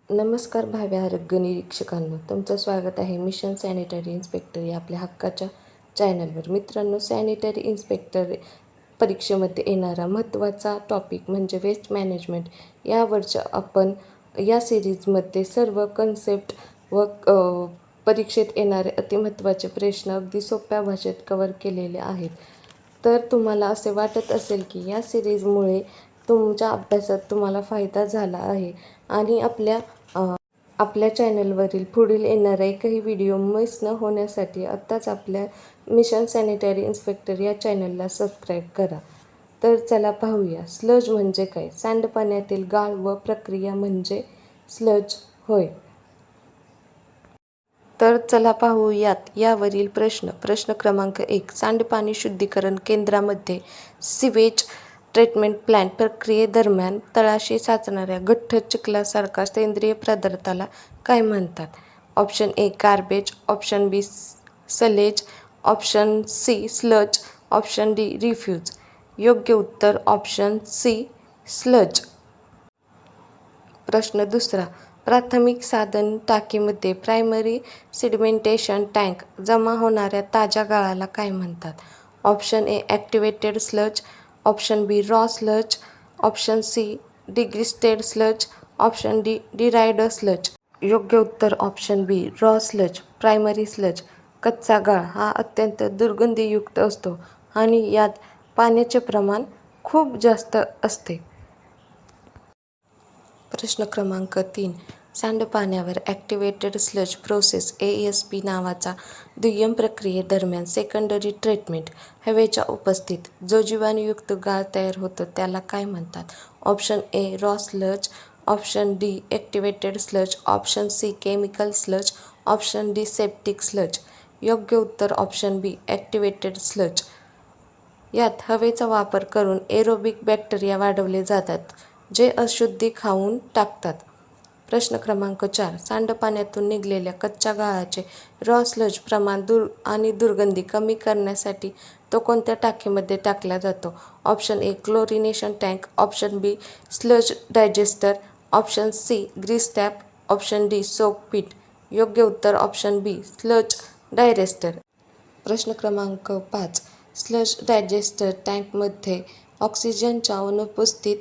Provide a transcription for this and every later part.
नमस्कार भावी आरोग्य निरीक्षकांनो, तुमचं स्वागत आहे मिशन सॅनिटरी इन्स्पेक्टर या आपल्या हक्काच्या चॅनलवर. मित्रांनो, सॅनिटरी इन्स्पेक्टर परीक्षेमध्ये येणारा महत्त्वाचा टॉपिक म्हणजे वेस्ट मॅनेजमेंट. यावरच्या आपण या सिरीजमध्ये सर्व कन्सेप्ट व परीक्षेत येणारे अतिमहत्त्वाचे प्रश्न अगदी सोप्या भाषेत कव्हर केलेले आहेत. तर तुम्हाला असे वाटत असेल की या सिरीजमुळे तुमच्या अभ्यासात तुम्हाला फायदा झाला आहे आणि आपल्या चॅनलवरील पुढील येणारा एकही व्हिडिओ मिस न होण्यासाठी आत्ताच आपल्या मिशन सॅनिटरी इन्स्पेक्टर या चॅनलला सबस्क्राईब करा. तर चला पाहूया, स्लज म्हणजे काय? सांडपाण्यातील गाळ व प्रक्रिया म्हणजे स्लज होय. तर चला पाहूयात यावरील प्रश्न. प्रश्न क्रमांक 1. सांडपाणी शुद्धीकरण केंद्रामध्ये सिवेज ट्रीटमेंट प्लांट प्रक्रियेदरम्यान तळाशी साचणाऱ्या गठ्ठ चिखलासारखा सेंद्रिय पदार्थाला काय म्हणतात? Option A garbage, option B sullage, option C sludge, option D refuse. योग्य उत्तर ऑप्शन सी स्लज. प्रश्न दुसरा. प्राथमिक साधन टाकीमध्ये प्रायमरी सिडिमेंटेशन टँक जमा होणाऱ्या ताज्या गाळाला काय म्हणतात? Option A activated sludge, option B raw sludge, option C digested sludge, option D dried sludge. योग्य उत्तर option B raw sludge. Primary sludge कच्चा गाळ हा अत्यंत दुर्गंधीयुक्त असतो आणि यात पाण्याचे प्रमाण खूप जास्त असते. प्रश्न क्रमांक 3. सांडपाण्यावर ॲक्टिवेटेड स्लज प्रोसेस ASP नावाचा दुय्यम प्रक्रियेदरम्यान सेकंडरी ट्रीटमेंट हवेच्या उपस्थित जो जीवाणुयुक्त गाळ तयार होतो त्याला काय म्हणतात? Option A raw sludge, option D activated sludge, option C chemical sludge, option D septic sludge. योग्य उत्तर ऑप्शन बी ॲक्टिवेटेड स्लज. यात हवेचा वापर करून एरोबिक बॅक्टेरिया वाढवले जातात जे अशुद्धी खाऊन टाकतात. प्रश्न क्रमांक 4. सांडपाण्यातून निघालेल्या कच्च्या गाळाचे रॉ स्लज प्रमाण आणि दुर्गंधी कमी करण्यासाठी तो कोणत्या टाकीमध्ये टाकला जातो? Option A chlorination tank, option B sludge digester, option C grease trap, option D soak pit. योग्य उत्तर ऑप्शन बी स्लज डायजेस्टर. प्रश्न क्रमांक 5. स्लज डायजेस्टर टँकमध्ये ऑक्सिजनच्या अनुपस्थित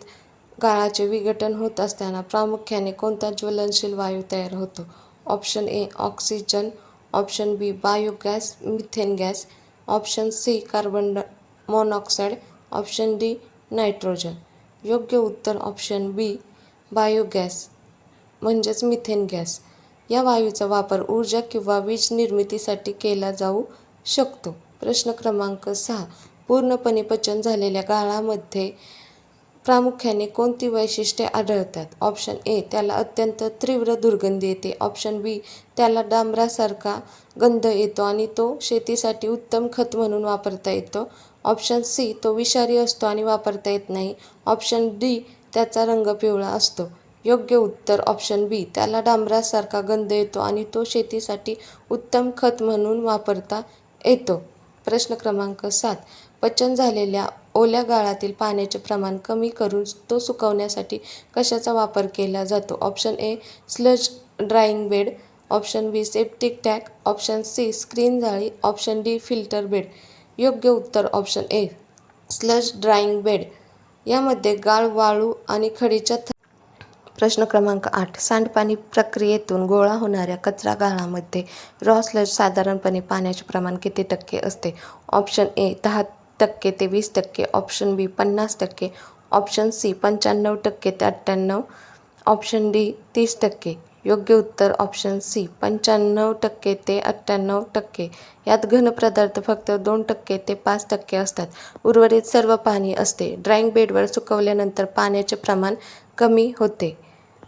गाळाचे विघटन होत असताना प्रामुख्याने कोणता ज्वलनशील वायू तयार होतो? Option A oxygen, option B biogas methane gas, option C carbon monoxide, option D nitrogen. योग्य उत्तर ऑप्शन बी बायोगॅस म्हणजेच मिथेन गॅस. या वायूचा वापर ऊर्जा किंवा वीज निर्मितीसाठी केला जाऊ शकतो. प्रश्न क्रमांक 6. पूर्णपणे पचन झालेल्या गाळामध्ये प्रामुख्याने कोणती वैशिष्ट्ये आढळतात? ऑप्शन ए त्याला अत्यंत तीव्र दुर्गंधी येते, ऑप्शन बी त्याला डांबरासारखा गंध येतो आणि तो शेतीसाठी उत्तम खत म्हणून वापरता येतो, ऑप्शन सी तो विषारी असतो आणि वापरता येत नाही, ऑप्शन डी त्याचा रंग पिवळा असतो. योग्य उत्तर ऑप्शन बी त्याला डांबरासारखा गंध येतो आणि तो शेतीसाठी उत्तम खत म्हणून वापरता येतो. प्रश्न क्रमांक 7. पचन झालेल्या ओल्या गाळातील पाण्याचे प्रमाण कमी करून तो सुकवण्यासाठी कशाचा वापर केला जातो? Option A sludge drying bed, option B septic tank, option C screen जाळी, ऑप्शन डी फिल्टर बेड. योग्य उत्तर option A sludge drying bed. यामध्ये गाळ, वाळू आणि खडीच्या प्रश्न क्रमांक 8. सांडपाणी प्रक्रियेतून गोळा होणाऱ्या कचरा गाळामध्ये रॉ स्लज साधारणपणे पाण्याचे प्रमाण किती टक्के असते? ऑप्शन ए 10% ते 20%, ऑप्शन बी 50%, ऑप्शन सी 95% ते 98%, ऑप्शन डी 30%. योग्य उत्तर ऑप्शन सी 95% ते 98%. यात घन पदार्थ फक्त 2% ते 5% असतात. उर्वरित सर्व पाणी असते. ड्राईंग बेडवर सुकवल्यानंतर पाण्याचे प्रमाण कमी होते.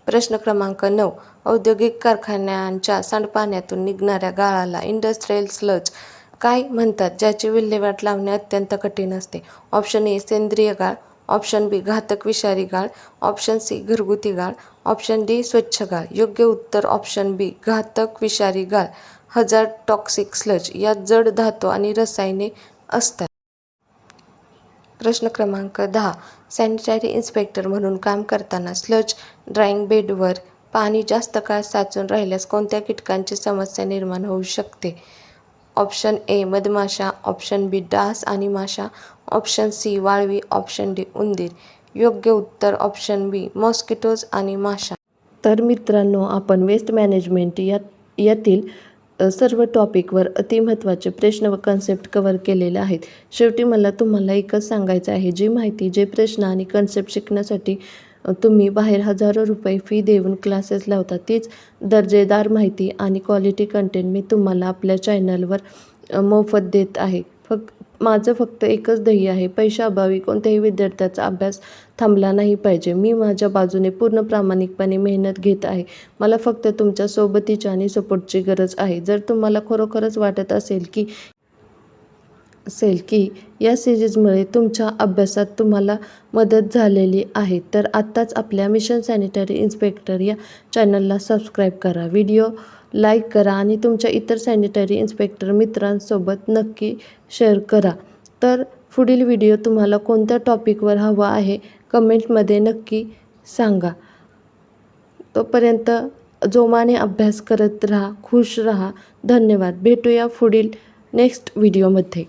प्रश्न क्रमांक 9. औद्योगिक कारखान्यांच्या सांडपाण्यातून निघणाऱ्या गाळाला इंडस्ट्रियल स्लज काय म्हणतात ज्याची विल्हेवाट लावणे अत्यंत कठीण असते? ऑप्शन ए सेंद्रिय गाळ, ऑप्शन बी घातक विषारी गाळ, ऑप्शन सी घरगुती गाळ, ऑप्शन डी स्वच्छ गाळ. योग्य उत्तर ऑप्शन बी घातक विषारी गाळ. Hazard toxic sludge. यात जड धातू आणि रसायने असतात. प्रश्न क्रमांक 10. सॅनिटरी इन्स्पेक्टर म्हणून काम करताना स्लज ड्राईंग बेडवर पाणी जास्त काळ साचून राहिल्यास कोणत्या कीटकांची समस्या निर्माण होऊ शकते? ऑप्शन ए मधमाशा, ऑप्शन बी डास आणि माशा, ऑप्शन सी वाळवी, ऑप्शन डी उंदीर. योग्य उत्तर ऑप्शन बी मॉस्किटोज आणि माशा. तर मित्रांनो, आपण वेस्ट मॅनेजमेंट यातील सर्व टॉपिकवर अतिमहत्त्वाचे प्रश्न व कन्सेप्ट कव्हर केलेले आहेत. शेवटी मला तुम्हाला एकच सांगायचं आहे, जी माहिती, जे प्रश्न आणि कन्सेप्ट शिकण्यासाठी तुम्ही बाहेर हजारो रुपये फी देऊन क्लासेस लावता, तीच दर्जेदार माहिती आणि क्वालिटी कंटेंट मी तुम्हाला आपल्या चॅनलवर मोफत देत आहे. माझं फक्त एकच ध्येय आहे, पैशाअभावी कोणत्याही विद्यार्थ्याचा अभ्यास थांबला नाही पाहिजे. मी माझ्या बाजूने पूर्ण प्रामाणिकपणे मेहनत घेत आहे. मला फक्त तुमच्या सोबतीची आणि सपोर्टची गरज आहे. जर तुम्हाला खरोखरच वाटत असेल की या सिरीजमुळे तुमच्या अभ्यासात तुम्हाला मदत झालेली आहे, तर आत्ताच आपल्या मिशन सॅनिटरी इन्स्पेक्टर या चॅनलला सबस्क्राईब करा, व्हिडिओ लाईक करा आणि तुमच्या इतर सॅनिटरी इन्स्पेक्टर मित्रांसोबत नक्की शेअर करा. तर पुढील व्हिडिओ तुम्हाला कोणत्या टॉपिकवर हवा आहे कमेंटमध्ये नक्की सांगा. तोपर्यंत जोमाने अभ्यास करत राहा, खुश राहा. धन्यवाद. भेटूया पुढील नेक्स्ट व्हिडिओमध्ये.